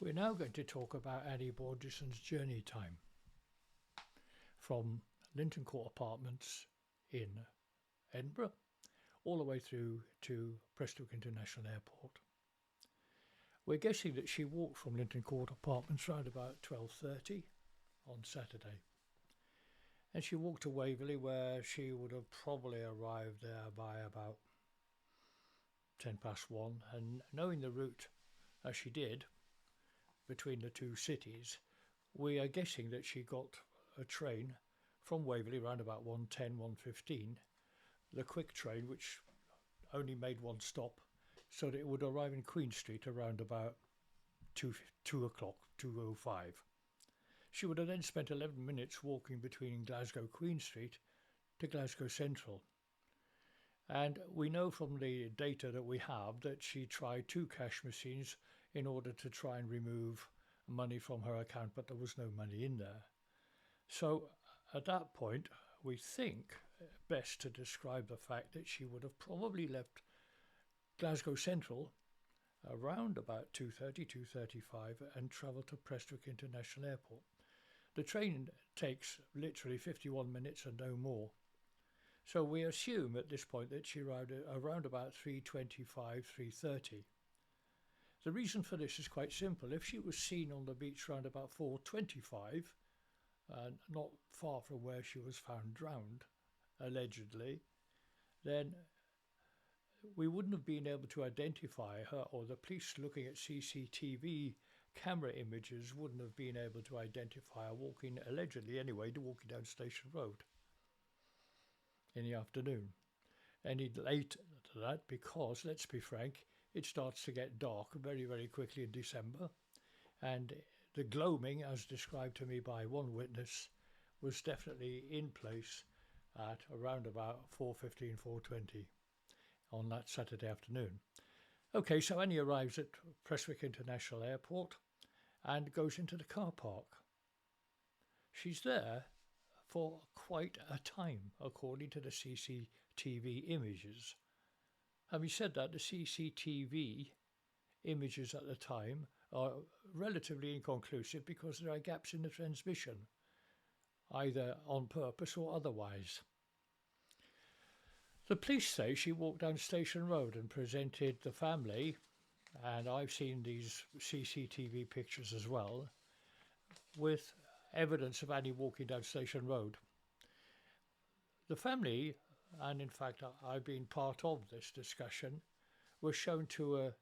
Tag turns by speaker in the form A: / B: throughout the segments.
A: We're now going to talk about Annie Borjesson's journey time from Linton Court Apartments in Edinburgh all the way through to Prestwick International Airport. We're guessing that she walked from Linton Court Apartments around about 12:30 on Saturday. And she walked to Waverley, where she would have probably arrived there by about 1:10 and knowing the route as she did between the two cities, we are guessing that she got a train from Waverley around about 1:10, 1:15, the quick train which only made one stop, so that it would arrive in Queen Street around about 2 o'clock, 2:05. She would have then spent 11 minutes walking between Glasgow Queen Street to Glasgow Central. And we know from the data that we have that she tried 2 cash machines in order to try and remove money from her account, but there was no money in there. So at that point, we think best to describe the fact that she would have probably left Glasgow Central around about 2:30, 2:35 and travelled to Prestwick International Airport. The train takes literally 51 minutes and no more. So we assume at this point that she arrived around about 3:25, 3:30. The reason for this is quite simple. If she was seen on the beach around about 4:25, not far from where she was found drowned, allegedly, then we wouldn't have been able to identify her, or the police looking at CCTV camera images wouldn't have been able to identify her walking, allegedly anyway, walking down Station Road in the afternoon. Any later to that, because, let's be frank, it starts to get dark very, very quickly in December, and the gloaming, as described to me by one witness, was definitely in place at around about 4:15, 4:20 on that Saturday afternoon. Okay, so Annie arrives at Prestwick International Airport and goes into the car park. She's there for quite a time, according to the CCTV images. Having said that, the CCTV images at the time are relatively inconclusive because there are gaps in the transmission, either on purpose or otherwise. The police say she walked down Station Road and presented the family, and I've seen these CCTV pictures as well, with evidence of Annie walking down Station Road. The family, and in fact I've been part of this discussion, was shown to a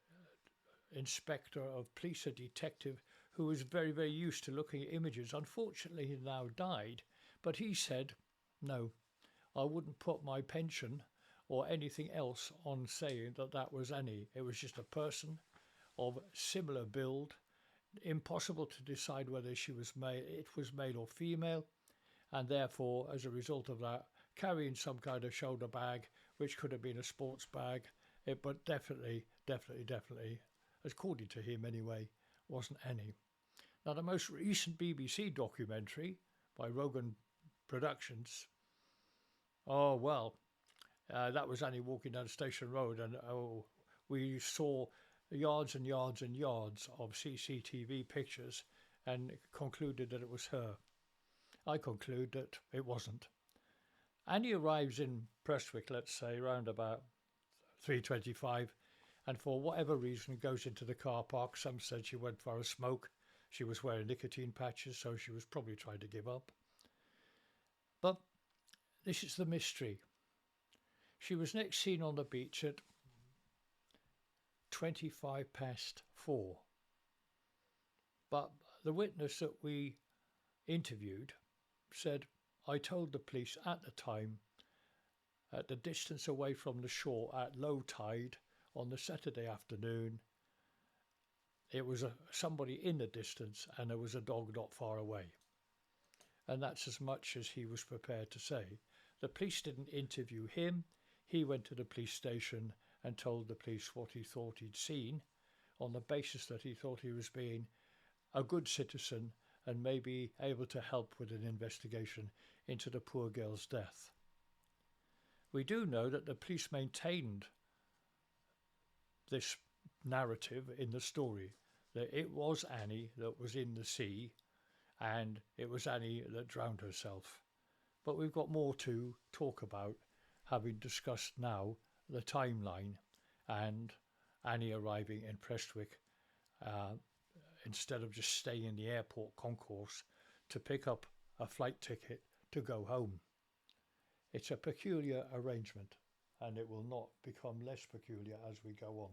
A: inspector of police, a detective who was very, very used to looking at images. Unfortunately, he now died, but he said, no, I wouldn't put my pension or anything else on saying that that was Annie. It was just a person of similar build, impossible to decide whether she was male or female, and therefore, as a result of that, carrying some kind of shoulder bag, which could have been a sports bag, but definitely, according to him anyway, wasn't Annie. Now, the most recent BBC documentary by Rogan Productions, that was Annie walking down Station Road, and we saw yards and yards and yards of CCTV pictures and concluded that it was her. I conclude that it wasn't. Annie arrives in Prestwick, let's say, around about 3:25, and for whatever reason goes into the car park. Some said she went for a smoke. She was wearing nicotine patches, so she was probably trying to give up. But this is the mystery. She was next seen on the beach at 4:25. But the witness that we interviewed said, I told the police at the time, at the distance away from the shore at low tide on the Saturday afternoon, it was somebody in the distance and there was a dog not far away. And that's as much as he was prepared to say. The police didn't interview him. He went to the police station and told the police what he thought he'd seen, on the basis that he thought he was being a good citizen and maybe able to help with an investigation into the poor girl's death. We do know that the police maintained this narrative in the story, that it was Annie that was in the sea and it was Annie that drowned herself. But we've got more to talk about, having discussed now the timeline and Annie arriving in Prestwick instead of just staying in the airport concourse to pick up a flight ticket to go home. It's a peculiar arrangement, and it will not become less peculiar as we go on.